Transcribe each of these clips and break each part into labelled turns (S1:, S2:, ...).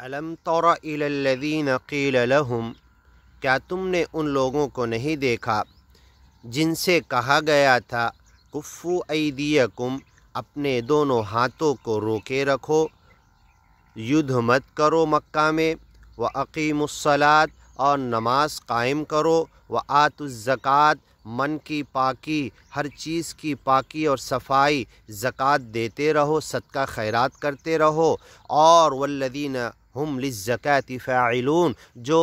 S1: الم تر الی الذین قیل لہم، کیا تم نے ان لوگوں کو نہیں دیکھا جن سے کہا گیا تھا کفوا ایدیکم، اپنے دونوں ہاتھوں کو روکے رکھو، یدھ مت کرو مکہ میں، واقیموا الصلاۃ، اور نماز قائم کرو، وآتوا الزکاۃ، من کی پاکی، ہر چیز کی پاکی اور صفائی، زکوٰۃ دیتے رہو، صدقہ خیرات کرتے رہو، اور والذین ہم للزکاۃ فاعلون، جو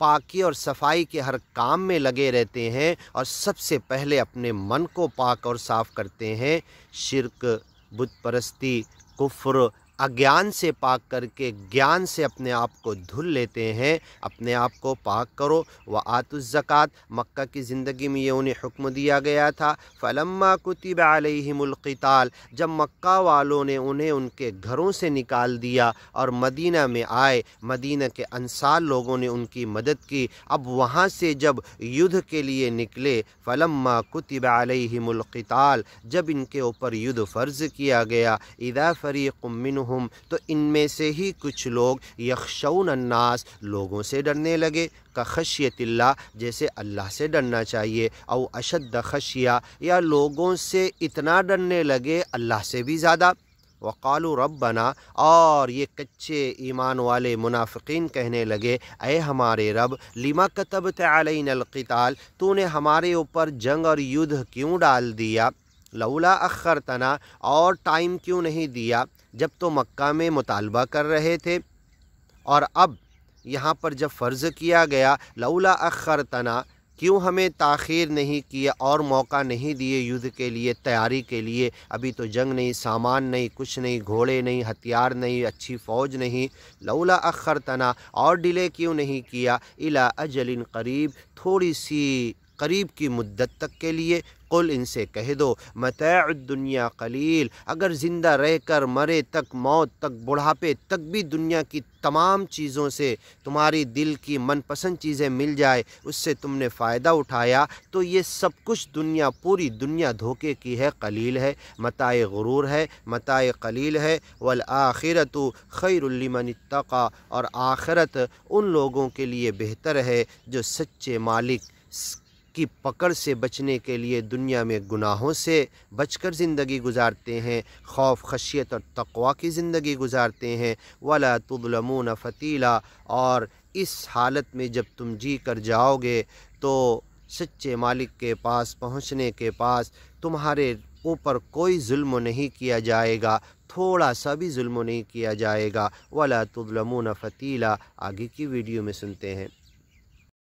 S1: پاکی اور صفائی کے ہر کام میں لگے رہتے ہیں اور سب سے پہلے اپنے من کو پاک اور صاف کرتے ہیں، شرک، بت پرستی، کفر، اگیان سے پاک کر کے گیان سے اپنے آپ کو دھل لیتے ہیں، اپنے آپ کو پاک کرو۔ وآتوا الزکاۃ، مکہ کی زندگی میں یہ انہیں حکم دیا گیا تھا۔ فلما کتب علیھم القتال، جب مکہ والوں نے انہیں ان کے گھروں سے نکال دیا اور مدینہ میں آئے، مدینہ کے انصار لوگوں نے ان کی مدد کی، اب وہاں سے جب یدھ کے لیے نکلے، فلما کتب علیہم القتال، جب ان کے اوپر یدھ فرض کیا گیا، اذا فریق منہم، تو ان میں سے ہی کچھ لوگ یخشون الناس، لوگوں سے ڈرنے لگے، کخشیت اللہ، جیسے اللہ سے ڈرنا چاہیے، او اشد خشیہ، یا لوگوں سے اتنا ڈرنے لگے اللہ سے بھی زیادہ۔ وقالوا ربنا، اور یہ کچے ایمان والے منافقین کہنے لگے، اے ہمارے رب، لما کتبت علینا القتال، تو نے ہمارے اوپر جنگ اور یدھ کیوں ڈال دیا، لولا اخرتنا، اور ٹائم کیوں نہیں دیا، جب تو مکہ میں مطالبہ کر رہے تھے، اور اب یہاں پر جب فرض کیا گیا، لولا اخرتنا، کیوں ہمیں تاخیر نہیں کیا اور موقع نہیں دیے یدھ کے لیے، تیاری کے لیے، ابھی تو جنگ نہیں، سامان نہیں، کچھ نہیں، گھوڑے نہیں، ہتھیار نہیں، اچھی فوج نہیں، لولا اخرتنا، اور ڈیلے کیوں نہیں کیا، الی اجل قریب، تھوڑی سی قریب کی مدت تک کے لیے، قل، ان سے کہہ دو، متاع الدنیا قلیل، اگر زندہ رہ کر مرے تک، موت تک، بڑھاپے تک بھی دنیا کی تمام چیزوں سے تمہاری دل کی من پسند چیزیں مل جائے، اس سے تم نے فائدہ اٹھایا، تو یہ سب کچھ دنیا، پوری دنیا دھوکے کی ہے، قلیل ہے، متاع غرور ہے، متاع قلیل ہے، والآخرۃ خیر لمن اتقی، اور آخرت ان لوگوں کے لیے بہتر ہے جو سچے مالک کی پکڑ سے بچنے کے لیے دنیا میں گناہوں سے بچ کر زندگی گزارتے ہیں، خوف، خشیت اور تقوی کی زندگی گزارتے ہیں، ولا تظلمون فتیلا، اور اس حالت میں جب تم جی کر جاؤ گے تو سچے مالک کے پاس پہنچنے کے پاس تمہارے اوپر کوئی ظلم نہیں کیا جائے گا، تھوڑا سا بھی ظلم نہیں کیا جائے گا، ولا تظلمون فتیلا۔ آگے کی ویڈیو میں سنتے ہیں۔